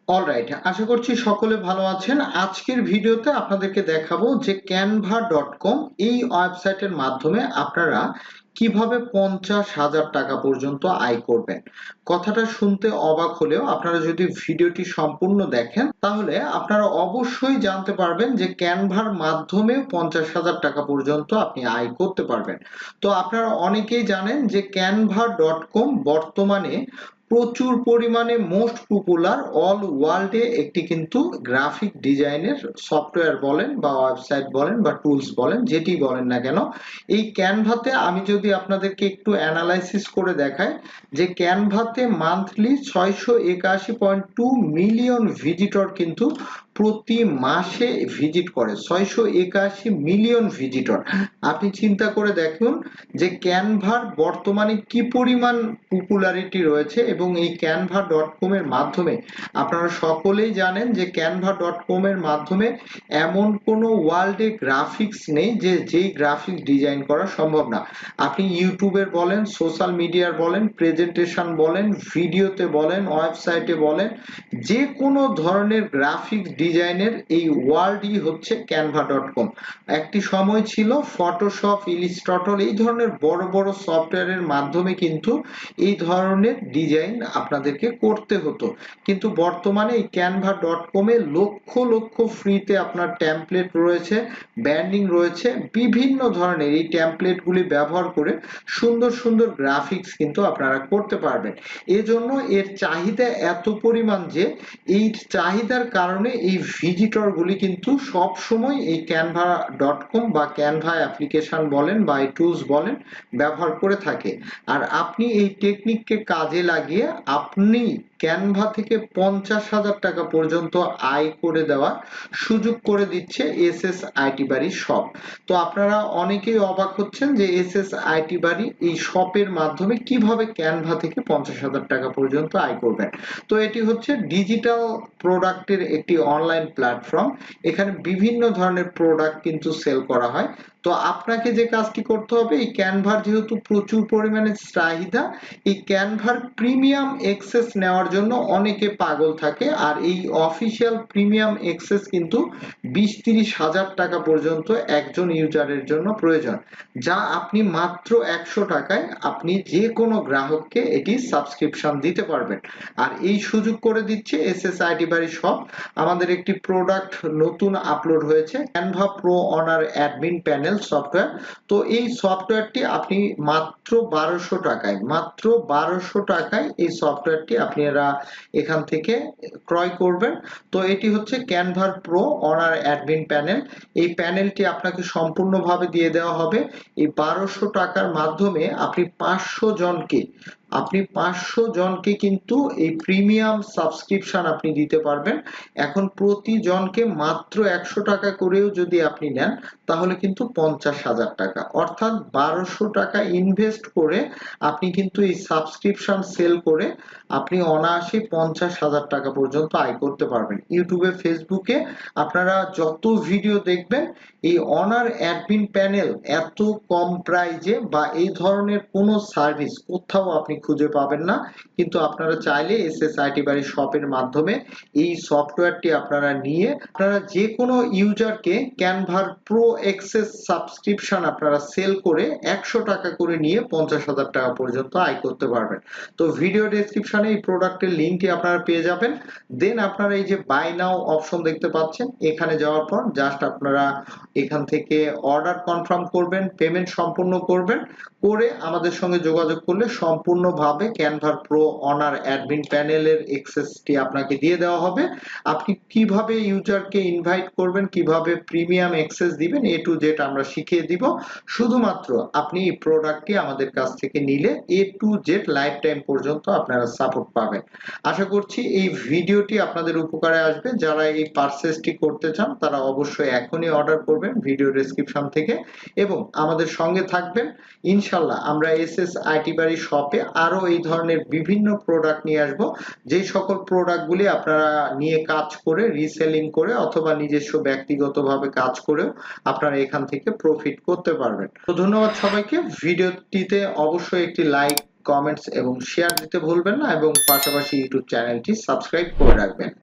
Alright, আশা করছি সকলে ভালো আছেন। আজকের ভিডিওতে আপনাদেরকে দেখাবো যে canva.com এই ওয়েবসাইটের মাধ্যমে আপনারা কিভাবে 50,000 টাকা পর্যন্ত আয় করবেন। কথাটা শুনতে অবাক হলেও আপনারা যদি ভিডিওটি সম্পূর্ণ দেখেন তাহলে আপনারা অবশ্যই জানতে পারবেন যে ক্যানভার মাধ্যমে 50,000 টাকা পর্যন্ত আপনি আয় করতে পারবেন। তো আপনারা অনেকেই জানেন যে canva.com বর্তমানে প্রচুর পরিমাণে মোস্ট পপুলার অল ওয়ার্ল্ডে একটি কিন্তু গ্রাফিক ডিজাইনের সফটওয়্যার বলেন বা ওয়েবসাইট বলেন বা টুলস বলেন, যেটি বলেন না কেন, এই ক্যানভাতে আমি যদি আপনাদেরকে একটু অ্যানালাইসিস করে দেখাই যে ক্যানভাতে মান্থলি 681.2 মিলিয়ন ভিজিটর কিন্তু প্রতি মাসে ভিজিট করে। 681 মিলিয়ন ভিজিটর। আপনি চিন্তা করে দেখুন যে ক্যানভার বর্তমানে কি পরিমাণ পপুলারিটি রয়েছে এবং এই canva.com এর মাধ্যমে আপনারা সকলেই জানেন যে canva.com এর মাধ্যমে এমন কোনো ওয়ার্ল্ডে গ্রাফিক্স নেই যে যেই গ্রাফিক্স ডিজাইন করা সম্ভব না। আপনি ইউটিউবের বলেন, সোশ্যাল মিডিয়ার বলেন, প্রেজেন্টেশন বলেন, ভিডিওতে বলেন, ওয়েবসাইটে বলেন, যে কোনো ধরনের গ্রাফিক্স ডিজাইনের এই ওয়ার্ল্ডই হচ্ছে canva.com। একটি সময় ছিল ফটোশপ, ইলিস্ট্রেটর এই ধরনের বড় বড় সফটওয়্যারের মাধ্যমে কিন্তু এই ধরনের ডিজাইন আপনাদেরকে করতে হতো, কিন্তু বর্তমানে এই canva.com এ লক্ষ লক্ষ ফ্রিতে আপনার টেমপ্লেট রয়েছে, ব্যান্ডিং রয়েছে, বিভিন্ন ধরনের এই টেমপ্লেটগুলি ব্যবহার করে সুন্দর সুন্দর গ্রাফিক্স কিন্তু আপনারা করতে পারবেন। এজন্য এর চাহিদা এত পরিমাণ যে এই চাহিদার কারণে এই ভিজিটরগুলি কিন্তু সব সময় এই canva.com বা ক্যানভা অ্যাপ্লিকেশন বলেন বা এই টুলস বলেন ব্যবহার করে থাকে। আর আপনি এই টেকনিককে কাজে লাগিয়ে আপনি ক্যানভা থেকে 50,000 টাকা পর্যন্ত আয় করে দেওয়ার সুযোগ করে দিচ্ছে এসএস আইটি বাড়ি শপ। তো আপনারা অনেকেই অবাক হচ্ছেন যে এসএস আইটি বাড়ি এই শপের মাধ্যমে কিভাবে ক্যানভা থেকে 50,000 টাকা পর্যন্ত আয় করবেন। তো এটি হচ্ছে ডিজিটাল প্রোডাক্টের একটি অনলাইন প্ল্যাটফর্ম। এখানে বিভিন্ন ধরনের প্রোডাক্ট কিন্তু সেল করা হয়। তো আপনাকে যে কাজটি করতে হবে, এই ক্যানভার যেহেতু প্রচুর পরিমাণে চাহিদা, এই ক্যানভার প্রিমিয়াম অ্যাক্সেস নেওয়ার জন্য অনেকে পাগল থাকে। আর এই অফিসিয়াল প্রিমিয়াম অ্যাক্সেস কিন্তু 20-30 হাজার টাকা পর্যন্ত একজন ইউজারের জন্য প্রয়োজন, যা আপনি মাত্র 100 টাকায় আপনি যে কোনো গ্রাহককে এটি সাবস্ক্রিপশন দিতে পারবেন। আর এই সুযোগ করে দিচ্ছে এসএসআইটি বাড়ি শপ। আমাদের একটি প্রোডাক্ট নতুন আপলোড হয়েছে, Canva pro honour admin panel software. তো এই সফটওয়্যারটি আপনি মাত্র 1200 টাকায় এই সফটওয়্যারটি আপনারা এখান থেকে ক্রয় করবেন। তো এটি হচ্ছে ক্যানভার প্রো অনার অ্যাডমিন প্যানেল। এই প্যানেলটি আপনাকে সম্পূর্ণভাবে দিয়ে দেওয়া হবে। এই 1200 টাকার মাধ্যমে আপনি 500 জনকে কিন্তু এই প্রিমিয়াম সাবস্ক্রিপশন আপনি দিতে পারবেন। এখন প্রতি জনকে মাত্র 100 টাকা করেও যদি আপনি নেন তাহলে কিন্তু 50,000 টাকা, অর্থাৎ 1200 টাকা ইনভেস্ট করে আপনি কিন্তু এই সাবস্ক্রিপশন সেল করে আপনি অনায়াসে 50,000 টাকা পর্যন্ত আয় করতে পারবেন। ইউটিউবে, ফেসবুকে আপনারা যত ভিডিও দেখবেন এই অনার অ্যাডমিন প্যানেল এত কম প্রাইজে বা এই ধরনের কোনো সার্ভিস কোথাও আপনি খুঁজে পাবেন না। কিন্তু আপনারা চাইলে এসএসআইটি বাড়ি শপের মাধ্যমে এই সফটওয়্যারটি আপনারা নিয়ে আপনারা যে কোনো ইউজারকে ক্যানভার প্রো এক্সেস সাবস্ক্রিপশন আপনারা সেল করে 100 টাকা করে নিয়ে 50,000 টাকা পর্যন্ত আয় করতে পারবেন। তো ভিডিও ডেসক্রিপশনে এই প্রোডাক্টের লিঙ্কটি আপনারা পেয়ে যাবেন। দেন আপনারা এই যে বাই নাও অপশন দেখতে পাচ্ছেন, এখানে যাওয়ার পর জাস্ট আপনারা এখান থেকে অর্ডার কনফার্ম করবেন, পেমেন্ট সম্পূর্ণ করবেন, করে আমাদের সঙ্গে যোগাযোগ করলে সম্পূর্ণভাবে ক্যানভার প্রো অনার অ্যাডমিন প্যানেলের অ্যাক্সেসটি আপনাকে দিয়ে দেওয়া হবে। আপনি কিভাবে ইউজারকে ইনভাইট করবেন, কিভাবে প্রিমিয়াম অ্যাক্সেস দিবেন, এ টু জেড আমরা শিখিয়ে দিব। শুধুমাত্র আপনি এই প্রোডাক্টটি আমাদের কাছ থেকে নিলে এ টু জেড লাইফ টাইম পর্যন্ত আপনারা সাপোর্ট পাবেন। আশা করছি এই ভিডিওটি আপনাদের উপকারে আসবে। যারা এই পারচেজটি করতে চান তারা অবশ্যই এখনই অর্ডার করবেন ভিডিও ডেসক্রিপশন থেকে এবং আমাদের সঙ্গে থাকবেন। ইনশাল্লাহ আমরা এসএস আইটি বাড়ি শপে আরো এই ধরনের বিভিন্ন প্রোডাক্ট নিয়ে আসব, যেই সকল প্রোডাক্টগুলি আপনারা নিয়ে কাজ করে রিসেলিং করে অথবা নিজস্ব ব্যক্তিগতভাবে কাজ করেও আপনারা এখান থেকে প্রফিট করতে পারবেন। তো ধন্যবাদ সবাইকে। ভিডিওটিতে অবশ্যই একটি লাইক, কমেন্টস এবং শেয়ার দিতে ভুলবেন না এবং পাশাপাশি ইউটিউব চ্যানেলটি সাবস্ক্রাইব করে রাখবেন।